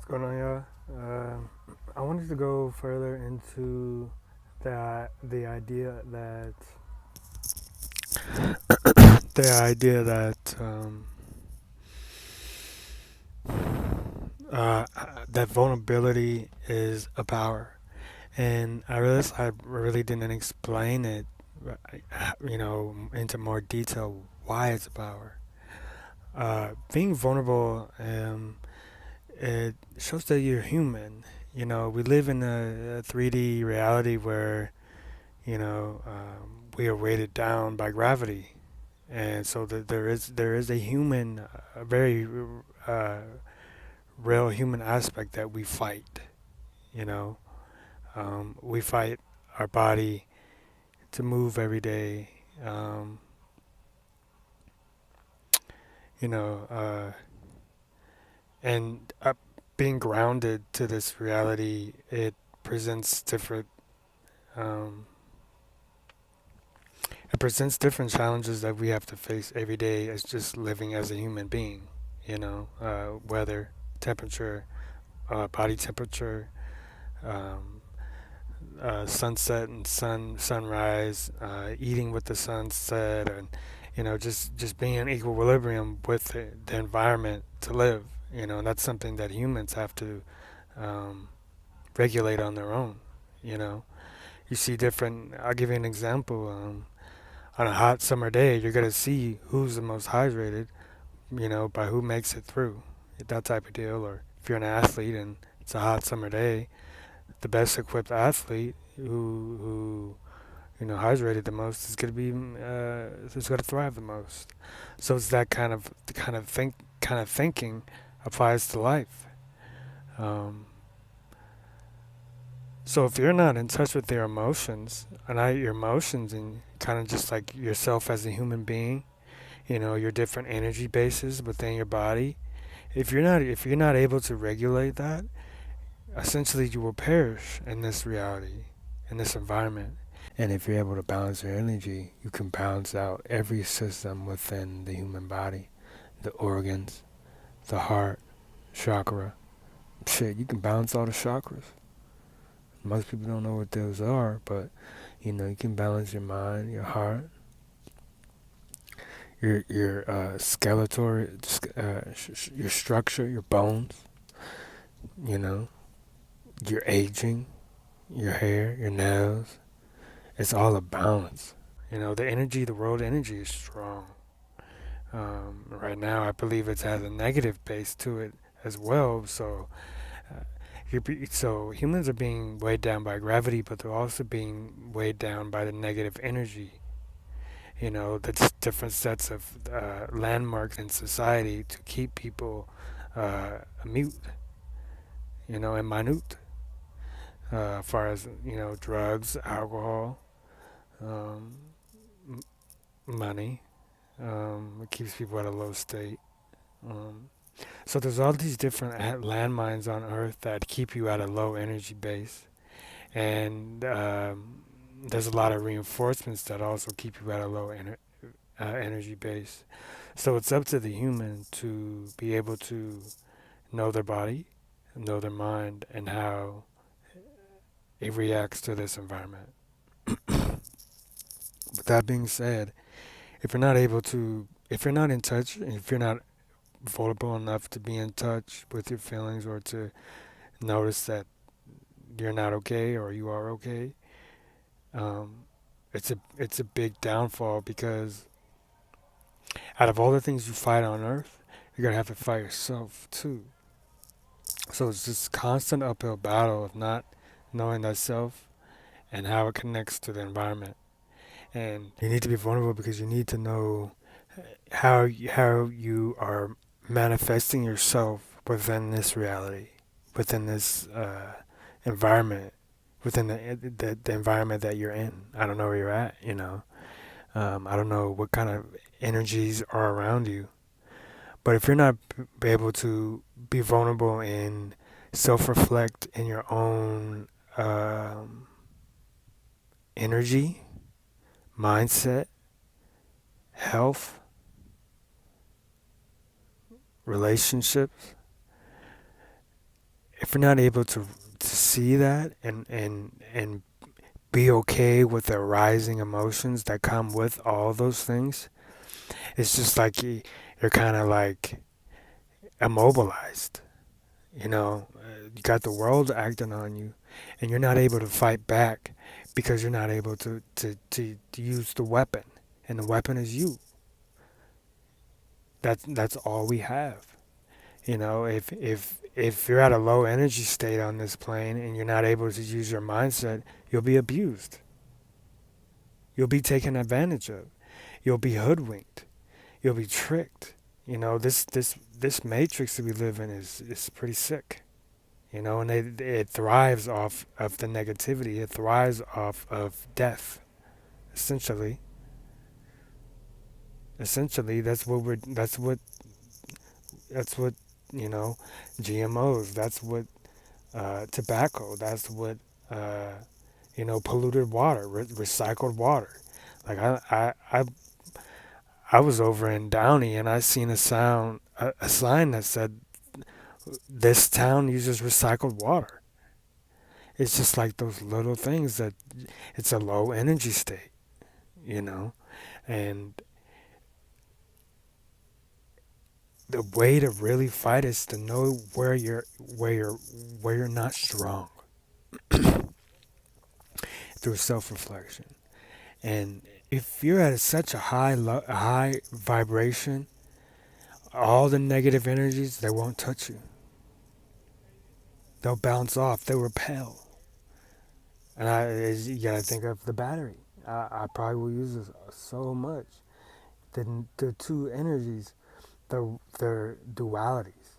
going on, y'all? I wanted to go further into the idea that that vulnerability is a power, and I realized I really didn't explain it, into more detail why it's a power. Being vulnerable, it shows that you're human. We live in a 3D reality where we are weighted down by gravity, and so there is a human, a very uh, real human aspect that we fight. You know, we fight our body to move every day. Um, you know, and being grounded to this reality, it presents different. Um, it presents different challenges that we have to face every day as just living as a human being. Weather, temperature, body temperature, um, sunset and sunrise, eating with the sunset, and just being in equilibrium with the environment to live. And that's something that humans have to um, regulate on their own. You know, you see different. I'll give you an example. On a hot summer day, you're gonna see who's the most hydrated. By who makes it through, that type of deal. Or if you're an athlete and it's a hot summer day, the best equipped athlete who hydrated the most is gonna thrive the most. So it's that kind of thinking applies to life. Um, so if you're not in touch with your emotions, and kind of just like yourself as a human being, your different energy bases within your body. If you're not able to regulate that, essentially you will perish in this reality, in this environment. And if you're able to balance your energy, you can balance out every system within the human body, the organs, the heart, chakra. Shit, you can balance all the chakras. Most people don't know what those are, but you can balance your mind, your heart, your skeletal, your structure, your bones. You know, your aging, your hair, your nails. It's all a balance. The world energy is strong. Right now, I believe it has a negative base to it as well. Uh, so humans are being weighed down by gravity, but they're also being weighed down by the negative energy. That's different sets of landmarks in society to keep people mute, and minute. As far as drugs, alcohol, um, m- money, it keeps people at a low state. Um, so there's all these different landmines on Earth that keep you at a low energy base, and there's a lot of reinforcements that also keep you at a low energy base. So it's up to the human to be able to know their body, know their mind, and how it reacts to this environment. With that being said, if you're not in touch, and if you're not vulnerable enough to be in touch with your feelings or to notice that you're not okay or you are okay, um, it's a big downfall because out of all the things you fight on Earth, you're gonna have to fight yourself too. So it's this constant uphill battle of not knowing thyself and how it connects to the environment. And you need to be vulnerable because you need to know how you are manifesting yourself within this reality, within this environment, within the environment that you're in. I don't know where you're at. I don't know what kind of energies are around you. But if you're not able to be vulnerable and self-reflect in your own energy, mindset, health, relationships, if you're not able to see that and be okay with the rising emotions that come with all those things, it's just like you're kind of like immobilized. You got the world acting on you, and you're not able to fight back because you're not able to use the weapon, and the weapon is you. That's all we have. If you're at a low energy state on this plane and you're not able to use your mindset, you'll be abused. You'll be taken advantage of. You'll be hoodwinked. You'll be tricked. This matrix that we live in is pretty sick. And it thrives off of the negativity. It thrives off of death. Essentially, that's what you know, GMOs. That's what tobacco. That's what uh, polluted water, recycled water. Like I was over in Downey and I seen a sign that said this town uses recycled water. It's just like those little things that it's a low energy state, you know, and the way to really fight is to know where you're not strong through self-reflection. And if you're at such a high vibration, all the negative energies, they won't touch you. They'll bounce off. They repel. And you gotta think of the battery. I probably will use this so much. The two energies, they're dualities,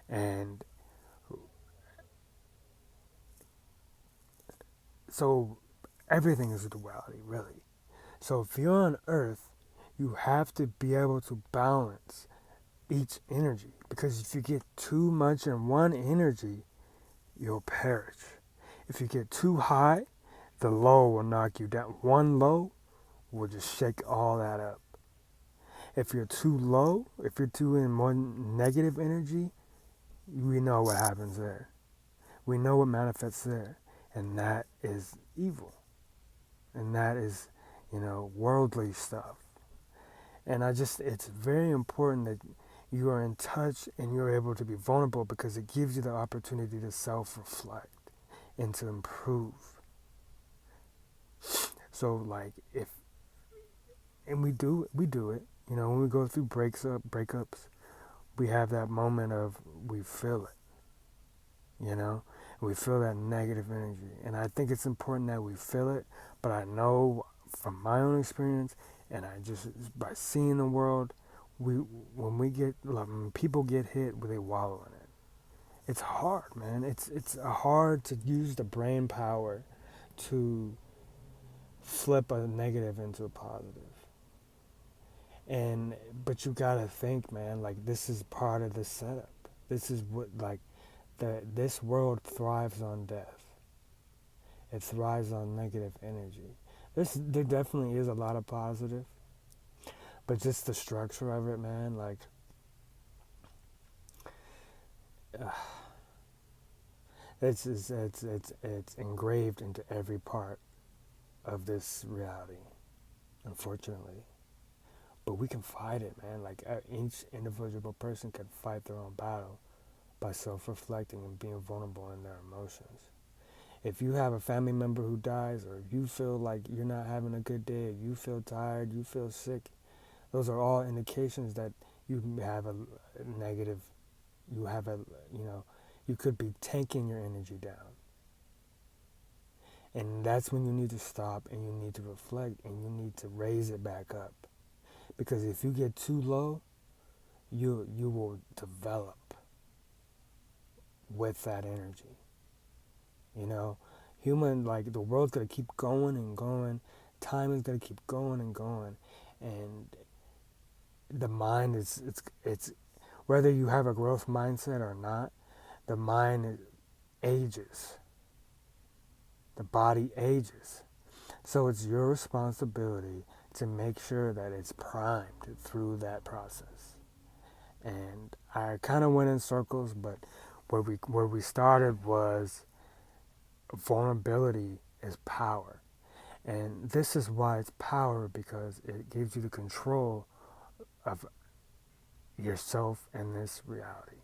and so everything is a duality, really. So if you're on Earth, you have to be able to balance each energy, because if you get too much in one energy, you'll perish. If you get too high, the low will knock you down. One low will just shake all that up. If you're too low, if you're too in one negative energy, we know what happens there. We know what manifests there. And that is evil. And that is, worldly stuff. And it's very important that you are in touch and you're able to be vulnerable, because it gives you the opportunity to self-reflect and to improve. So like and we do it. When we go through breakups, we have that moment of we feel it. We feel that negative energy, and I think it's important that we feel it. But I know from my own experience, and I just by seeing the world, when people get hit, they wallow in it. It's hard, man. It's hard to use the brain power to flip a negative into a positive. But you gotta think, man, like this is part of the setup. This is what this world thrives on death. It thrives on negative energy. There definitely is a lot of positive, but just the structure of it, man, like uh, it's engraved into every part of this reality, unfortunately. But we can fight it, man. Like each individual person can fight their own battle by self-reflecting and being vulnerable in their emotions. If you have a family member who dies, or you feel like you're not having a good day, or you feel tired, you feel sick, those are all indications that you have a negative, you have a, you could be tanking your energy down. And that's when you need to stop and you need to reflect and you need to raise it back up. Because if you get too low, you will develop with that energy. The world's gonna keep going and going. Time is gonna keep going and going, and the mind it's whether you have a growth mindset or not, the mind ages. The body ages. So it's your responsibility to make sure that it's primed through that process. And I kind of went in circles, but Where we started was vulnerability is power. And this is why it's power, because it gives you the control of yourself and this reality.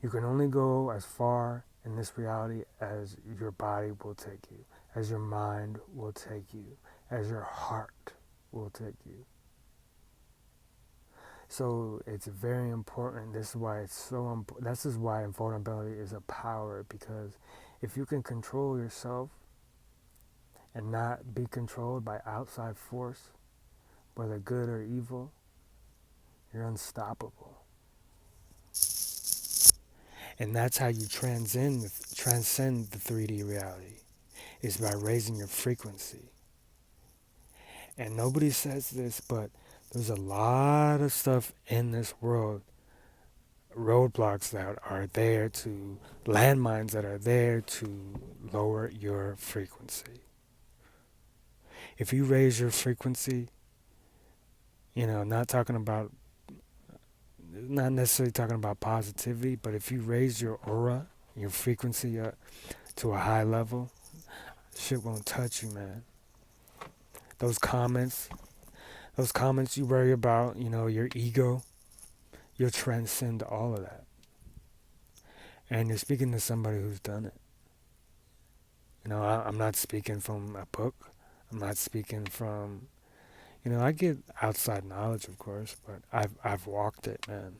You can only go as far in this reality as your body will take you, as your mind will take you, as your heart will take you. So it's very important. This is why it's so important. This is why vulnerability is a power, because if you can control yourself and not be controlled by outside force, whether good or evil, you're unstoppable. And that's how you transcend the 3D reality, is by raising your frequency. And nobody says this, but there's a lot of stuff in this world, roadblocks that are there to, landmines that are there to lower your frequency. If you raise your frequency, not talking about, not necessarily talking about positivity, but if you raise your aura, your frequency up to a high level, shit won't touch you, man. Those comments, you worry about, your ego, you'll transcend all of that. And you're speaking to somebody who's done it. I'm not speaking from a book. I'm not speaking from, I get outside knowledge, of course, but I've walked it, man.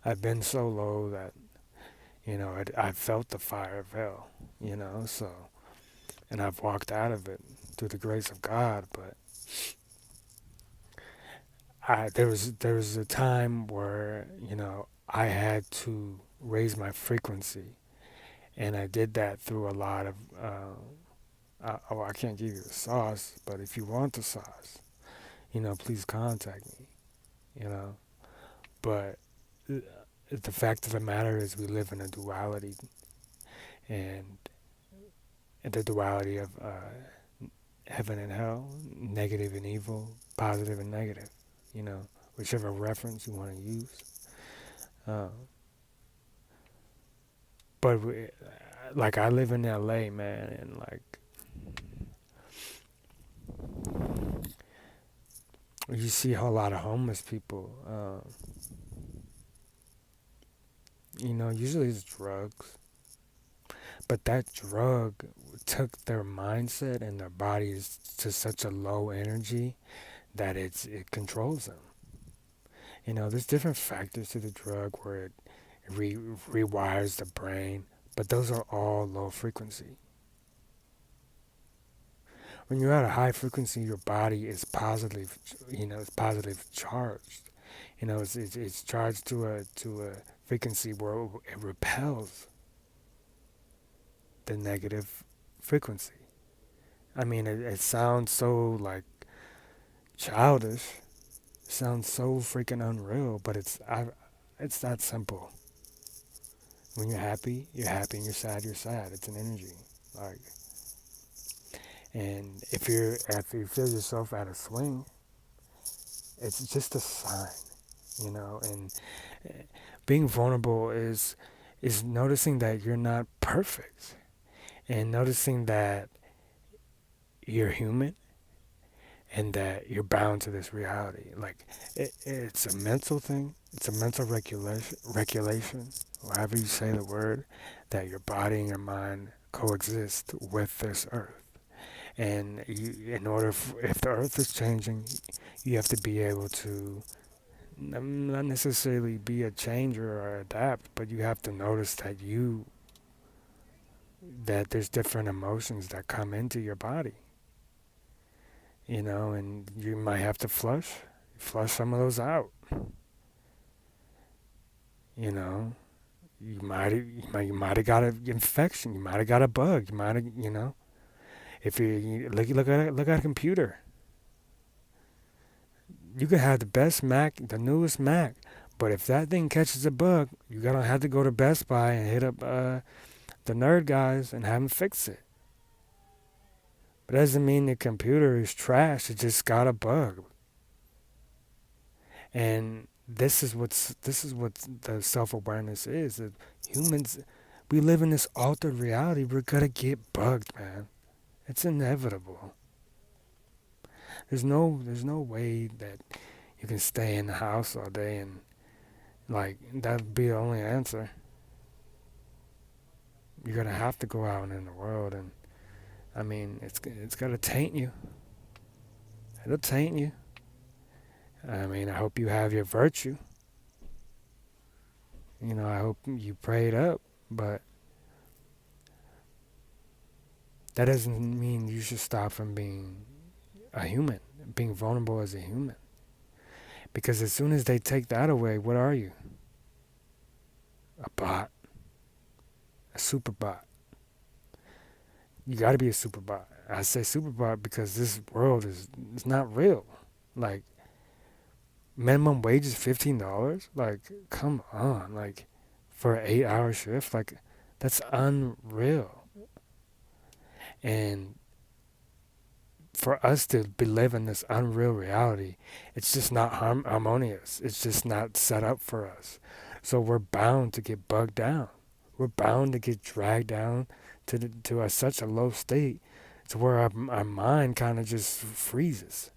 I've been so low that, I've felt the fire of hell, so, and I've walked out of it through the grace of God, but there was a time where, I had to raise my frequency, and I did that through a lot of, I can't give you the sauce, but if you want the sauce, please contact me, you know. But the fact of the matter is, we live in a duality, and the duality of heaven and hell, negative and evil, positive and negative, whichever reference you want to use. Uh, but like, I live in LA, man, and like, you see a whole lot of homeless people. Usually it's drugs, but that drug took their mindset and their bodies to such a low energy that it controls them. There's different factors to the drug where it rewires the brain, but those are all low frequency. When you're at a high frequency, your body is positive, it's positive charged. It's charged to a frequency where it repels the negative frequency. I mean, it sounds so like childish. It sounds so freaking unreal, but it's that simple. When you're happy, you're happy, and you're sad, you're sad. It's an energy, like. And after you feel yourself at a swing, it's just a sign. And being vulnerable is noticing that you're not perfect, and noticing that you're human, and that you're bound to this reality. Like, it's a mental thing. It's a mental regulation, or however you say the word, that your body and your mind coexist with this earth. And if the earth is changing, you have to be able to not necessarily be a changer or adapt, but you have to notice that there's different emotions that come into your body, and you might have to flush some of those out. You know, you might have got an infection. You might have got a bug. You might have, if you look at a computer, you could have the best Mac, the newest Mac, but if that thing catches a bug, you gotta have to go to Best Buy and hit up the nerd guys and have them fix it. But that doesn't mean the computer is trash. It just got a bug. And This is what the self-awareness is. That humans, we live in this altered reality. We're gonna get bugged, man. It's inevitable. There's no way that you can stay in the house all day and like that'd be the only answer. You're gonna have to go out in the world, and I mean, it's gonna taint you. It'll taint you. I mean, I hope you have your virtue. I hope you prayed up, but that doesn't mean you should stop from being a human, being vulnerable as a human. Because as soon as they take that away, what are you? A bot, a super bot. You got to be a super bot. I say super bot because this world is it's not real. Like minimum wage is $15. Like come on, like for an 8-hour shift, like that's unreal. And for us to be living this unreal reality, it's just not harmonious. It's just not set up for us. So we're bound to get bugged down. We're bound to get dragged down to such a low state to where our mind kind of just freezes.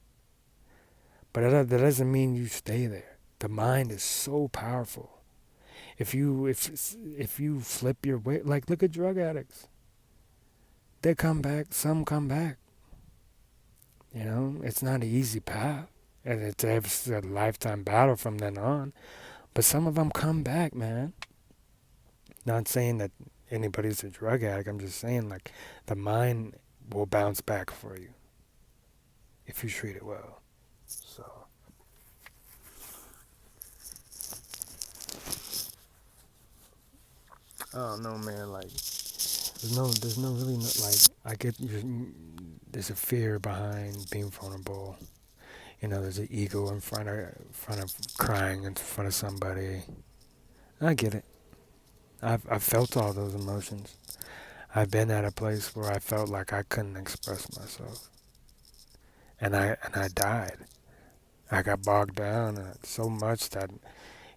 But that doesn't mean you stay there. The mind is so powerful. If you flip your way, like look at drug addicts. They come back. Some come back. It's not an easy path, and it's a lifetime battle from then on. But some of them come back, man. Not saying that anybody's a drug addict. I'm just saying like the mind will bounce back for you if you treat it well. So I don't know, man. Like there's no really no, like I get there's a fear behind being vulnerable. There's an ego in front of crying in front of somebody. I get it. I've felt all those emotions. I've been at a place where I felt like I couldn't express myself, and I died. I got bogged down so much that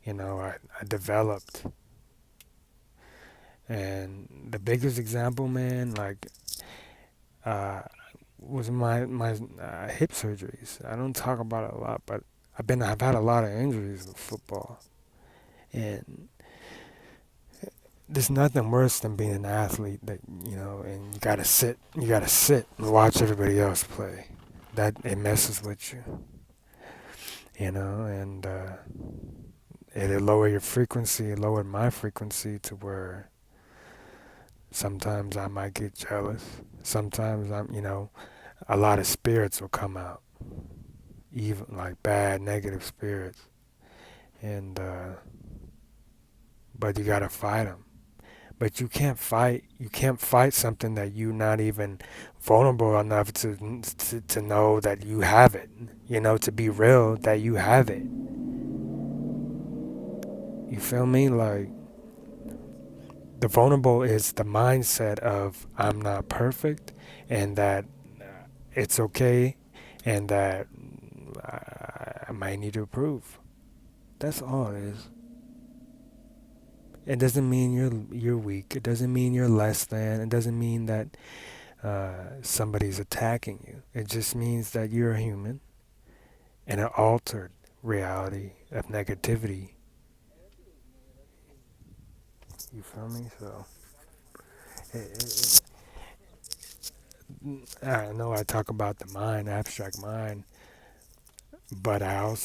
I developed. And the biggest example, man, like uh, was my hip surgeries. I don't talk about it a lot, but I've had a lot of injuries in football, and there's nothing worse than being an athlete that and you gotta sit and watch everybody else play. That it messes with you, and it'll lower your frequency. It lowered my frequency to where sometimes I might get jealous. Sometimes a lot of spirits will come out, even like bad, negative spirits, and but you gotta fight them. But you can't fight something that you're not even vulnerable enough to know that you have it. To be real that you have it. You feel me? Like the vulnerable is the mindset of I'm not perfect, and that it's okay, and that I might need to improve. That's all it is. It doesn't mean you're weak. It doesn't mean you're less than. It doesn't mean that somebody's attacking you. It just means that you're a human in an altered reality of negativity. You feel me? So it, I know I talk about the mind, abstract mind, but I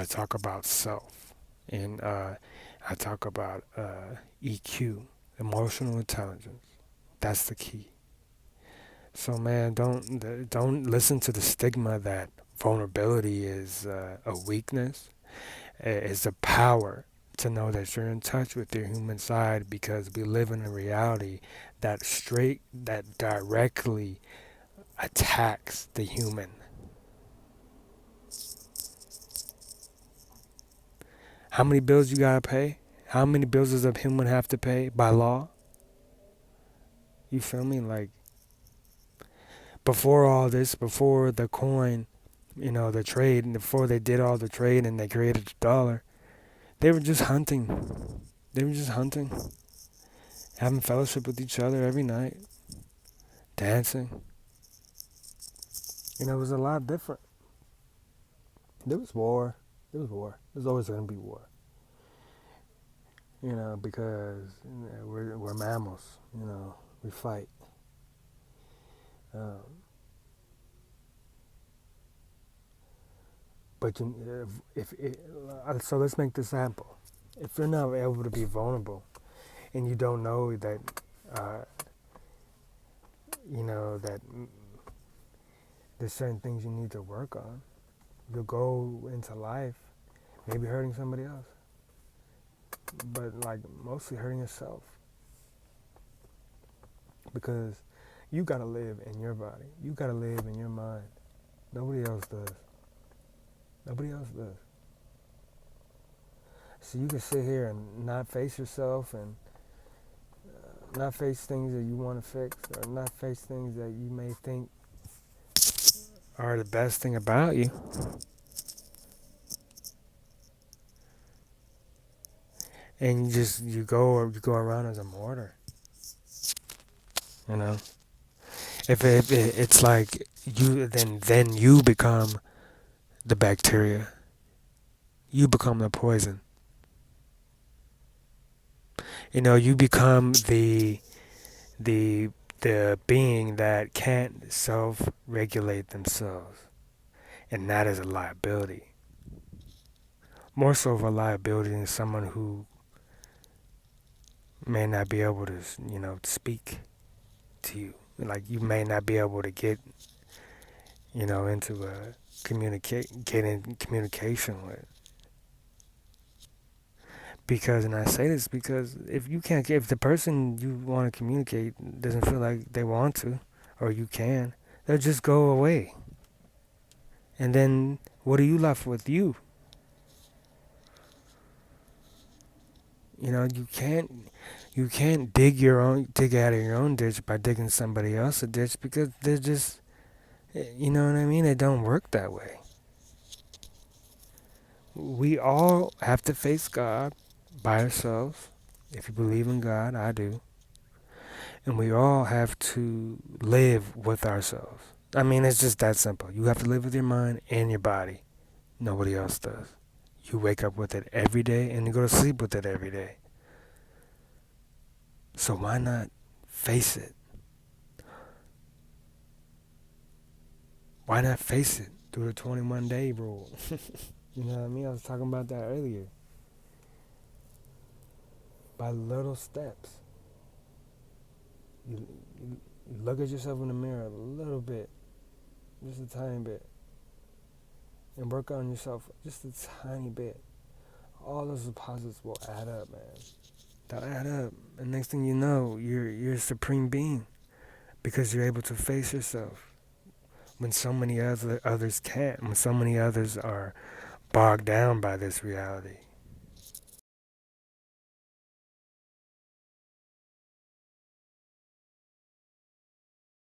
talk about self, and I talk about EQ, emotional intelligence. That's the key. So man, don't listen to the stigma that vulnerability is a weakness. It's a power to know that you're in touch with your human side because we live in a reality that directly attacks the human. How many bills you gotta pay? How many bills does a human have to pay by law? You feel me? Like before all this, before the coin the trade, and before they did all the trade and they created the dollar, they were just hunting. They were just hunting, having fellowship with each other every night, dancing. It was a lot different. There was war. There was war. There's always going to be war. Because we're mammals. We fight. Um, but so let's make this example. If you're not able to be vulnerable, and you don't know that, uh, that there's certain things you need to work on, you'll go into life maybe hurting somebody else, but like mostly hurting yourself, because you gotta live in your body. You gotta live in your mind. Nobody else does. Nobody else does. So you can sit here and not face yourself, and not face things that you want to fix, or not face things that you may think are the best thing about you. And you go around as a martyr. You know, if it's like then you become the bacteria. You become the poison. You become the the being that can't self-regulate themselves, and that is a liability. More so of a liability than someone who may not be able to, speak to you. Like you may not be able to get, into a get in communication with. Because, and I say this because if the person you want to communicate doesn't feel like they want to, or you can, they'll just go away. And then what are you left with? You can't dig out of your own ditch by digging somebody else's ditch, because they're just, you know what I mean? It don't work that way. We all have to face God by ourselves. If you believe in God, I do. And we all have to live with ourselves. I mean, it's just that simple. You have to live with your mind and your body. Nobody else does. You wake up with it every day and you go to sleep with it every day. So why not face it? Why not face it through the 21-day rule? You know what I mean? I was talking about that earlier. By little steps. You look at yourself in the mirror a little bit, just a tiny bit, and work on yourself just a tiny bit. All those deposits will add up, man. They'll add up, and next thing you know, you're a supreme being, because you're able to face yourself when so many others can't. When so many others are bogged down by this reality.